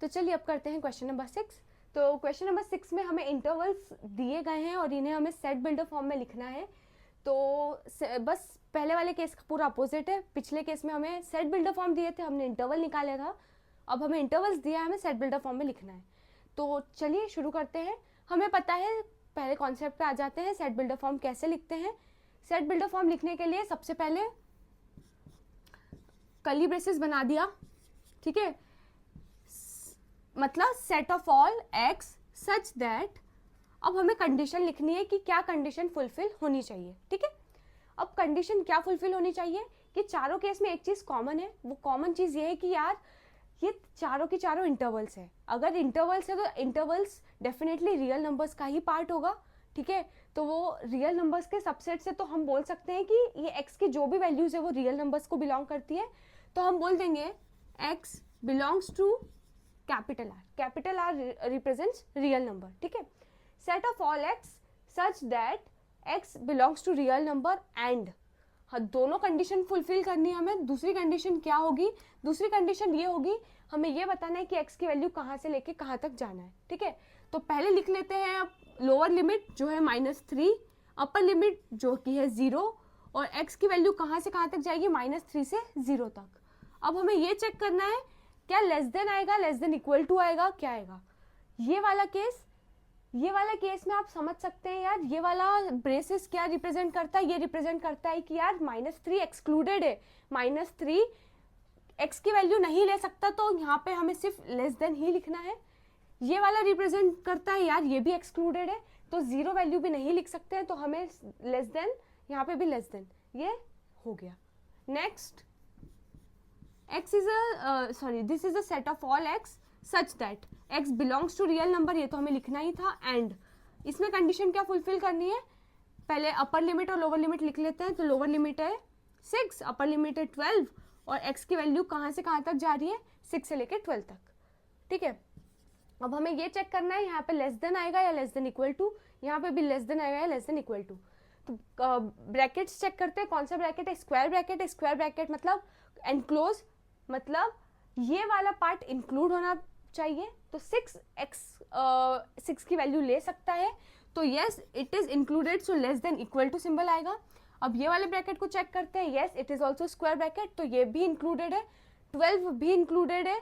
तो चलिए अब करते हैं क्वेश्चन नंबर 6। तो क्वेश्चन नंबर 6 में हमें इंटरवल्स दिए गए हैं और इन्हें हमें सेट बिल्डर फॉर्म में लिखना है। तो बस पहले वाले केस का पूरा अपोजिट है। पिछले केस में हमें सेट बिल्डर फॉर्म दिए थे, हमने इंटरवल निकाला था। अब हमें इंटरवल्स दिया है, हमें सेट बिल्डर फॉर्म में लिखना है। तो चलिए शुरू करते हैं। हमें पता है, पहले कॉन्सेप्ट पे आ जाते हैं, सेट बिल्डर फॉर्म कैसे लिखते हैं। सेट बिल्डर फॉर्म लिखने के लिए सबसे पहले कर्ली ब्रेसेस बना दिया, ठीक है, मतलब set of all X such that. अब हमें कंडीशन लिखनी है कि क्या कंडीशन फुलफिल होनी चाहिए, ठीक है। अब कंडीशन क्या फुलफिल होनी चाहिए कि चारों केस में एक चीज कॉमन है। वो कॉमन चीज ये है कि यार ये चारों की चारों इंटरवल्स है। अगर इंटरवल्स है तो इंटरवल्स डेफिनेटली रियल नंबर्स का ही पार्ट होगा, ठीक है। तो वो रियल नंबर्स के सबसेट से, तो हम बोल सकते हैं कि ये एक्स की जो भी वैल्यूज है वो रियल नंबर्स को बिलोंग करती है। तो हम बोल देंगे X belongs to capital R. Capital R represents real number, ठीक है। Set of all X such that X belongs to real number and, हाँ दोनों कंडीशन फुलफिल करनी है हमें। दूसरी कंडीशन क्या होगी? दूसरी कंडीशन ये होगी, हमें ये बताना है कि x की वैल्यू कहाँ से लेके कहाँ तक जाना है, ठीक है। तो पहले लिख लेते हैं अब लोअर लिमिट जो है -3, अपर लिमिट जो कि है 0, और x की वैल्यू कहाँ से कहाँ तक जाएगी? -3 से 0 तक। अब हमें ये चेक करना है क्या लेस देन आएगा, लेस देन इक्वल टू आएगा, क्या आएगा। ये वाला केस में आप समझ सकते हैं यार, ये वाला ब्रेसेस क्या रिप्रेजेंट करता है? ये रिप्रेजेंट करता है कि यार -3 एक्सक्लूडेड है, -3 x की वैल्यू नहीं ले सकता, तो यहाँ पे हमें सिर्फ लेस देन ही लिखना है। ये वाला रिप्रेजेंट करता है यार ये भी एक्सक्लूडेड है, तो 0 वैल्यू भी नहीं लिख सकते हैं, तो हमें लेस देन, यहाँ पे भी लेस देन, ये हो गया। Next, this is a set of all X such that x belongs to real number, ये तो हमें लिखना ही था। एंड इसमें कंडीशन क्या फुलफिल करनी है? पहले अपर लिमिट और लोअर लिमिट लिख लेते हैं। तो लोअर लिमिट है 6, अपर लिमिट है 12, और x की वैल्यू कहाँ से कहाँ तक जा रही है? 6 से लेके 12 तक, ठीक है। अब हमें ये चेक करना है यहाँ पे लेस देन आएगा या लेस देन इक्वल टू, यहाँ पे भी लेस देन आएगा या लेस देन इक्वल टू। तो ब्रैकेट्स चेक करते हैं, कौन सा ब्रैकेट है? स्क्वायर ब्रैकेट है। स्क्वायर ब्रैकेट मतलब एनक्लोज, मतलब ये वाला पार्ट इंक्लूड होना चाहिए। तो 6 की वैल्यू ले सकता है, तो yes it is included, so less than equal to symbol आएगा। अब ये वाले ब्रैकेट को चेक करते हैं, yes it is also square bracket, तो ये भी इंक्लूडेड है। 12 भी इंक्लूडेड है,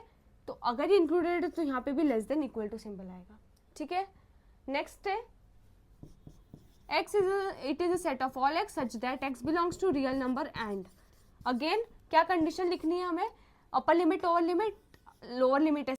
तो अगर ये इंक्लूडेड है तो यहाँ पे भी less than equal to symbol आएगा, ठीक है। नेक्स्ट है it is a set of all X such that X belongs to real number and, again क्या कंडीशन लिखनी है हमें? अपर लिमिट, लोअर लिमिट है